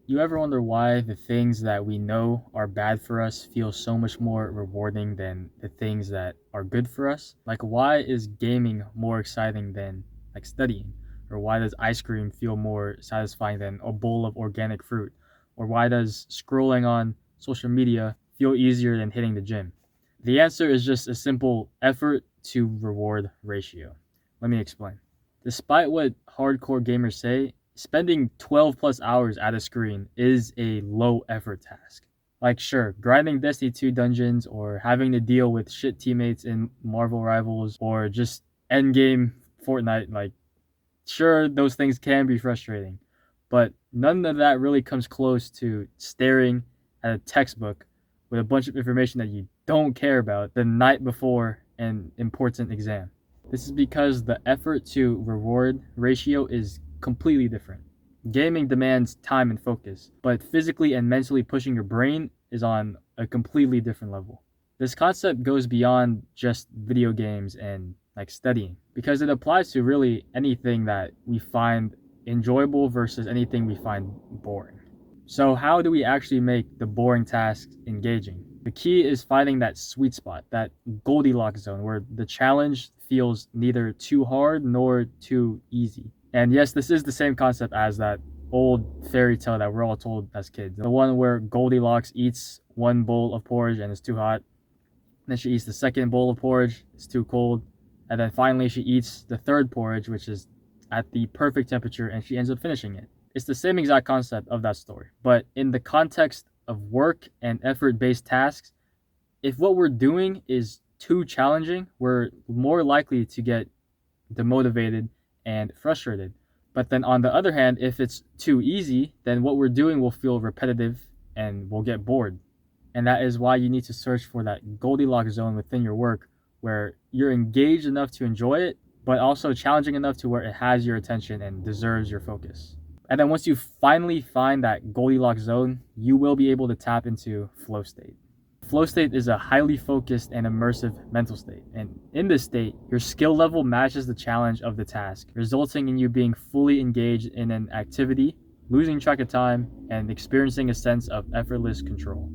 You ever wonder why the things that we know are bad for us feel so much more rewarding than the things that are good for us? Like, why is gaming more exciting than like studying? Or why does ice cream feel more satisfying than a bowl of organic fruit? Or why does scrolling on social media feel easier than hitting the gym? The answer is just a simple effort to reward ratio. Let me explain. Despite what hardcore gamers say, spending 12 plus hours at a screen is a low effort task. Like, sure, grinding Destiny 2 dungeons or having to deal with shit teammates in Marvel Rivals or just endgame Fortnite, like, sure, those things can be frustrating, but none of that really comes close to staring at a textbook with a bunch of information that you don't care about the night before an important exam. This is because the effort to reward ratio is completely different. Gaming demands time and focus, but physically and mentally pushing your brain is on a completely different level. This concept goes beyond just video games and like studying because it applies to really anything that we find enjoyable versus anything we find boring. So, how do we actually make the boring tasks engaging? The key is finding that sweet spot, that Goldilocks zone where the challenge feels neither too hard nor too easy. And yes, this is the same concept as that old fairy tale that we're all told as kids. The one where Goldilocks eats one bowl of porridge and it's too hot. Then she eats the second bowl of porridge, it's too cold. And then finally she eats the third porridge, which is at the perfect temperature, and she ends up finishing it. It's the same exact concept of that story. But in the context of work and effort based tasks, if what we're doing is too challenging, we're more likely to get demotivated and frustrated. But then on the other hand, if it's too easy, then what we're doing will feel repetitive and we'll get bored. And that is why you need to search for that Goldilocks zone within your work where you're engaged enough to enjoy it, but also challenging enough to where it has your attention and deserves your focus. And then once you finally find that Goldilocks zone, you will be able to tap into flow state. Flow state is a highly focused and immersive mental state. And in this state, your skill level matches the challenge of the task, resulting in you being fully engaged in an activity, losing track of time, and experiencing a sense of effortless control.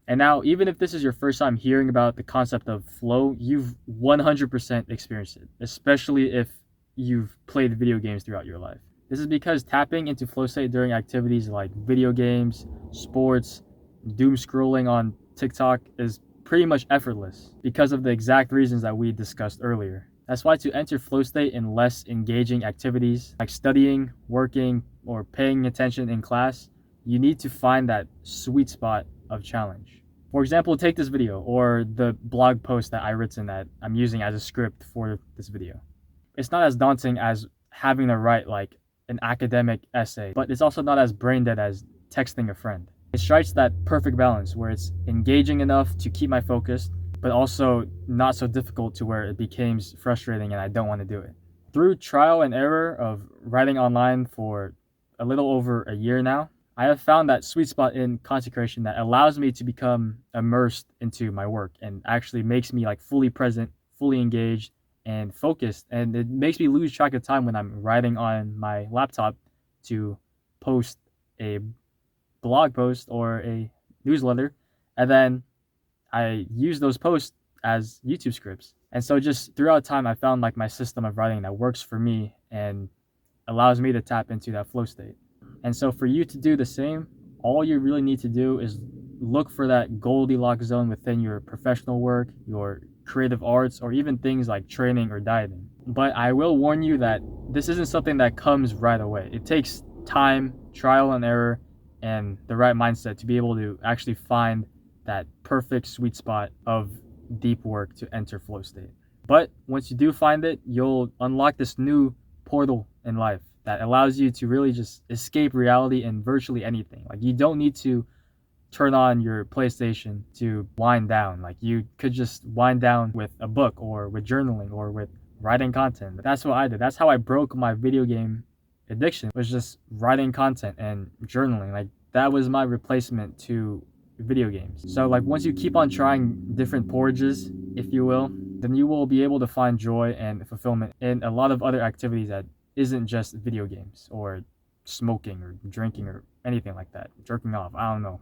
And now, even if this is your first time hearing about the concept of flow, you've 100% experienced it, especially if you've played video games throughout your life. This is because tapping into flow state during activities like video games, sports, doom scrolling on TikTok is pretty much effortless because of the exact reasons that we discussed earlier. That's why to enter flow state in less engaging activities like studying, working, or paying attention in class, you need to find that sweet spot of challenge. For example, take this video or the blog post that I written that I'm using as a script for this video. It's not as daunting as having to write like an academic essay, but it's also not as brain dead as texting a friend. It strikes that perfect balance where it's engaging enough to keep my focus, but also not so difficult to where it becomes frustrating and I don't want to do it. Through trial and error of writing online for a little over a year now, I have found that sweet spot in consecration that allows me to become immersed into my work and actually makes me like fully present, fully engaged, and focused. And it makes me lose track of time when I'm writing on my laptop to post a blog post or a newsletter. And then I use those posts as YouTube scripts. And so just throughout time, I found like my system of writing that works for me and allows me to tap into that flow state. And so for you to do the same, all you really need to do is look for that Goldilocks zone within your professional work, your creative arts, or even things like training or dieting. But I will warn you that this isn't something that comes right away. It takes time, trial and error, and the right mindset to be able to actually find that perfect sweet spot of deep work to enter flow state. But once you do find it, you'll unlock this new portal in life that allows you to really just escape reality in virtually anything. Like you don't need to turn on your PlayStation to wind down. Like you could just wind down with a book or with journaling or with writing content. That's what I did. That's how I broke my video game addiction, was just writing content and journaling. Like that was my replacement to video games. So like once you keep on trying different porridges, if you will, then you will be able to find joy and fulfillment in a lot of other activities that isn't just video games or smoking or drinking or anything like that. Jerking off, I don't know.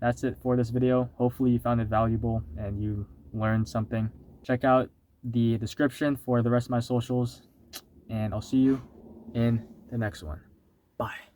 That's it for this video. Hopefully you found it valuable and you learned something. Check out the description for the rest of my socials, and I'll see you in the next one. Bye.